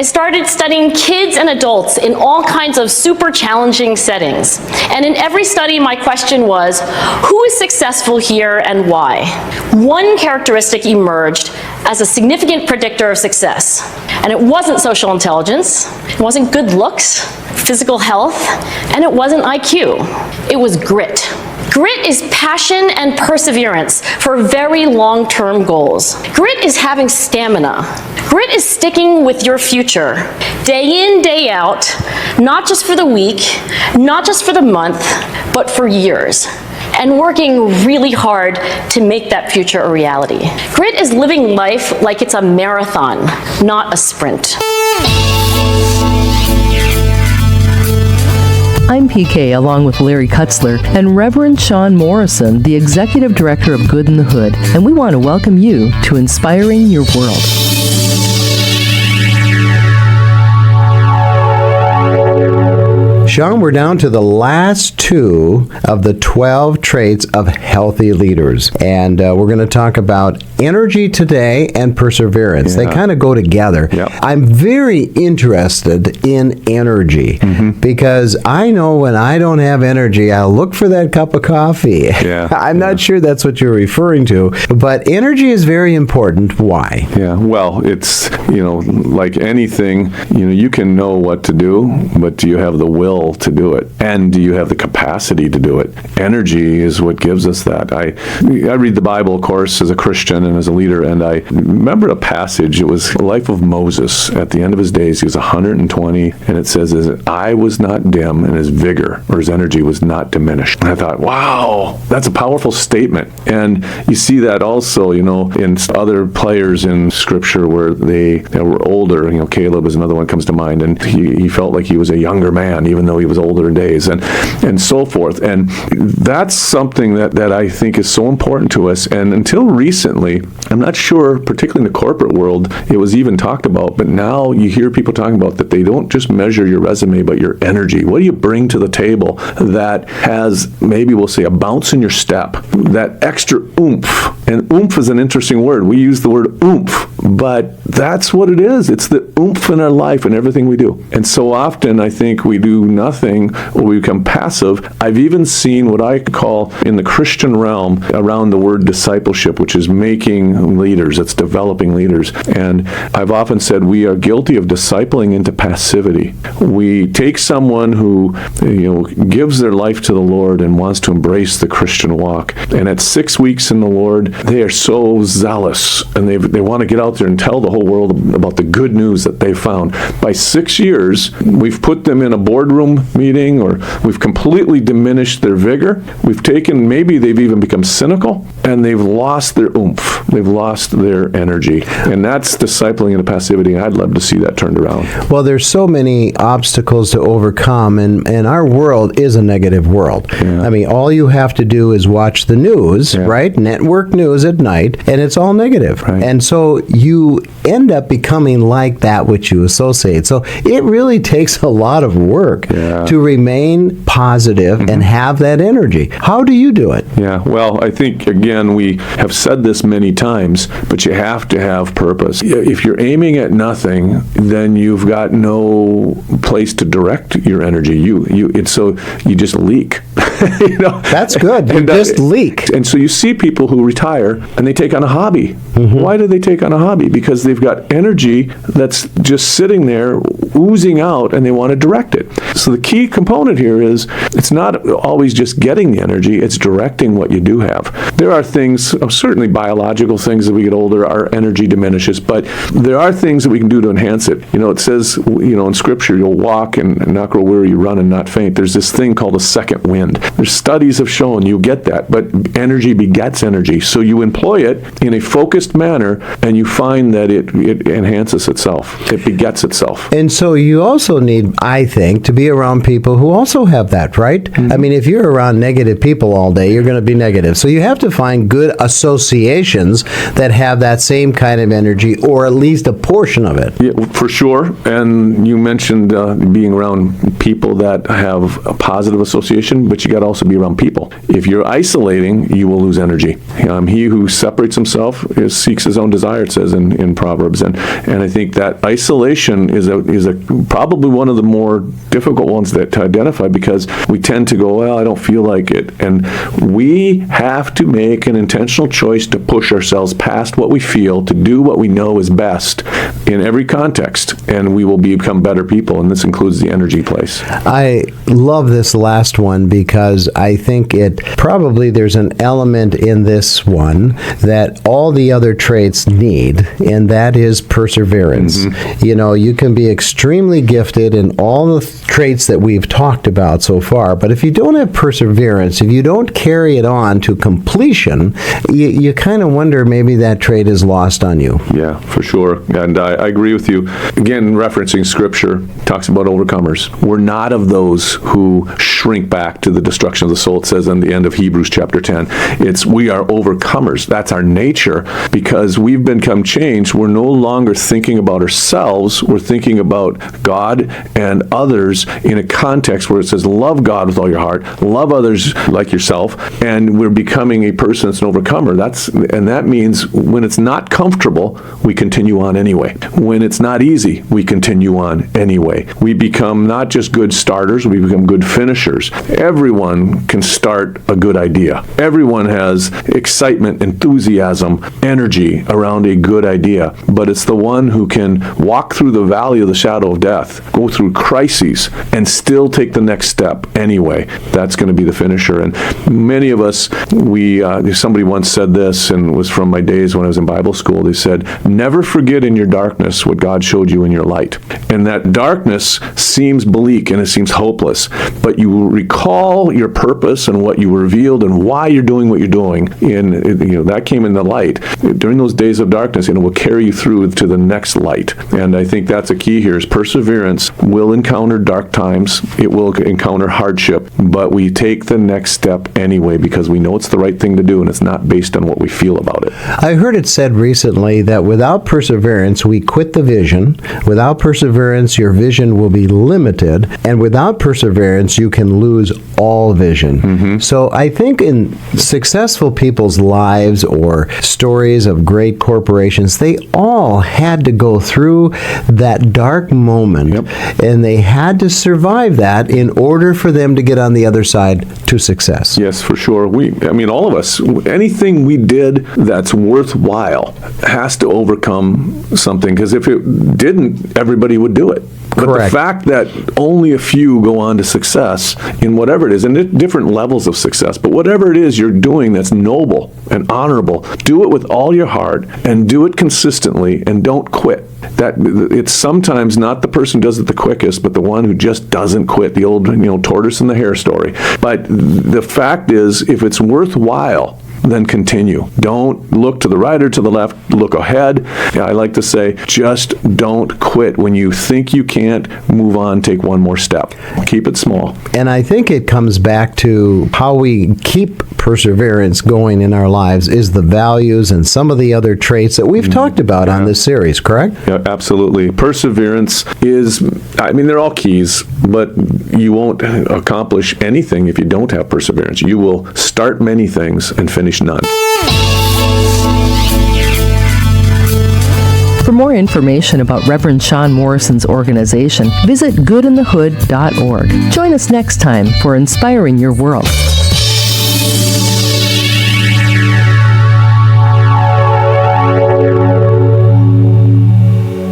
I started studying kids and adults in all kinds of super challenging settings. And in every study, my question was, who is successful here and why? One characteristic emerged as a significant predictor of success. And it wasn't social intelligence, it wasn't good looks, physical health, and it wasn't IQ. It was grit. Grit is passion and perseverance for very long-term goals. Grit is having stamina. Grit is sticking with your future, day in, day out, not just for the week, not just for the month, but for years, and working really hard to make that future a reality. Grit is living life like it's a marathon, not a sprint. I'm PK, along with Larry Kutzler and Reverend Shawn Morrison, the Executive Director of Good in the Hood, and we want to welcome you to Inspiring Your World. Shawn, we're down to the last 2 of the 12 traits of healthy leaders. And we're going to talk about energy today and perseverance. Yeah. They kind of go together. Yep. I'm very interested in energy because I know when I don't have energy, I'll look for that cup of coffee. Yeah. I'm not sure that's what you're referring to, but energy is very important. Why? Yeah, well, it's, like anything, you can know what to do, but do you have the will to do it? And do you have the capacity to do it? Energy is what gives us that. I read the Bible, of course, as a Christian and as a leader, and I remember a passage. It was the life of Moses. At the end of his days, he was 120, and it says his eye was not dim and his vigor, or his energy, was not diminished. And I thought, wow, that's a powerful statement. And you see that also, in other players in Scripture where they were older. Caleb is another one that comes to mind, and he felt like he was a younger man, even though he was older in days, and so forth. And that's something that I think is so important to us. And until recently, I'm not sure, particularly in the corporate world, it was even talked about, but now you hear people talking about that they don't just measure your resume, but your energy. What do you bring to the table that has, maybe we'll say, a bounce in your step, that extra oomph? And oomph is an interesting word. We use the word oomph, but that's what it is. It's the oomph in our life and everything we do. And so often I think we do nothing or we become passive. I've even seen what I call in the Christian realm around the word discipleship, which is making leaders. It's developing leaders. And I've often said we are guilty of discipling into passivity. We take someone who gives their life to the Lord and wants to embrace the Christian walk. And at 6 weeks in the Lord, they are so zealous and they want to get out there and tell the whole world about the good news that they found. By 6 years, we've put them in a boardroom meeting, or we've completely diminished their vigor. Maybe they've even become cynical, and they've lost their oomph. They've lost their energy. And that's discipling into passivity. I'd love to see that turned around. Well, there's so many obstacles to overcome, and our world is a negative world. Yeah. I mean, all you have to do is watch the news, right? Network news at night, and it's all negative. Right. And so you end up becoming like that which you associate. So it really takes a lot of work to remain positive and have that energy. How do you do it? Yeah, well, I think, again, we have said this many times, but you have to have purpose. If you're aiming at nothing, then you've got no place to direct your energy. And so you just leak. That's good. You just leak. And so you see people who retire and they take on a hobby. Why do they take on a hobby? Because they've got energy that's just sitting there oozing out and they want to direct it. So the key component here is it's not always just getting the energy, it's directing what you do have. There are things, certainly biological things, as we get older, our energy diminishes, but there are things that we can do to enhance it. It says, in Scripture, you'll walk and not grow weary, you run and not faint. There's this thing called a second wind. There's studies have shown you get that, but energy begets energy. So you employ it in a focused manner and you find that it enhances itself. It begets itself. And so you also need, I think, to be around people who also have that, right? I mean, if you're around negative people all day, you're going to be negative. So you have to find good associations that have that same kind of energy, or at least a portion of it. Yeah, for sure. And you mentioned being around people that have a positive association, but you got to also be around people. If you're isolating, you will lose energy. He who separates himself seeks his own desire, it says in Proverbs. And I think that isolation is probably one of the more difficult ones to identify, because we tend to go, well, I don't feel like it. And we have to make an intentional choice to push ourselves past what we feel, to do what we know is best in every context, and we will become better people, and this includes the energy place. I love this last one because I think there's an element in this one that all the other traits need, and that is perseverance. Mm-hmm. You can be extremely gifted in all the traits that we've talked about so far, but if you don't have perseverance, if you don't carry it on to completion, you kind of wonder maybe that trait is lost on you. Yeah, for sure. And I agree with you. Again, referencing Scripture, talks about overcomers. We're not of those who shrink back to the destruction of the soul. It says in the end of Hebrews chapter 10, we are overcomers. That's our nature, because we've become changed. We're no longer thinking about ourselves. We're thinking about God and others in a context where it says, love God with all your heart, love others like yourself, and we're becoming a person that's an overcomer. And that means when it's not comfortable, we continue on anyway. When it's not easy, we continue on anyway. We become not just good starters, we become good finishers. Everyone can start a good idea. Everyone has excitement, enthusiasm, energy around a good idea, but it's the one who can walk through the valley of the shadow of death, go through crises, and still take the next step anyway. That's going to be the finisher. And many of us, somebody once said this, and it was from my days when I was in Bible school. They said, never forget in your darkness what God showed you in your light. And that darkness seems bleak and it seems hopeless, but you will recall your purpose and what you revealed and why you're doing what you're doing. That came in the light. During those days of darkness, it will carry you through to the next light. And I think that's a key here, is perseverance will encounter dark times. It will encounter hardship, but we take the next step anyway because we know it's the right thing to do, and it's not based on what we feel about it. I heard it said recently that without perseverance, we quit the vision. Without perseverance, your vision will be limited. And without perseverance, you can lose all vision. Mm-hmm. So I think in successful people's lives or stories of great corporations, they all had to go through that dark moment. Yep. And they had to survive that in order for them to get on the other side to success. Yes, for sure. All of us, anything we did that's worthwhile has to overcome something, because if it didn't, everybody would do it. But Correct. The fact that only a few go on to success in whatever it is, and different levels of success, but whatever it is you're doing that's noble and honorable, do it with all your heart and do it consistently and don't quit. That it's sometimes not the person who does it the quickest, but the one who just doesn't quit. The old, tortoise and the hare story. But the fact is, if it's worthwhile, then continue. Don't look to the right or to the left. Look ahead. I like to say, just don't quit. When you think you can't, move on, take one more step. Keep it small. And I think it comes back to how we keep perseverance going in our lives is the values and some of the other traits that we've talked about on this series, correct? Yeah, absolutely. Perseverance is, they're all keys, but you won't accomplish anything if you don't have perseverance. You will start many things and finish none. For more information about Reverend Shawn Morrison's organization, visit goodinthehood.org. Join us next time for Inspiring Your World.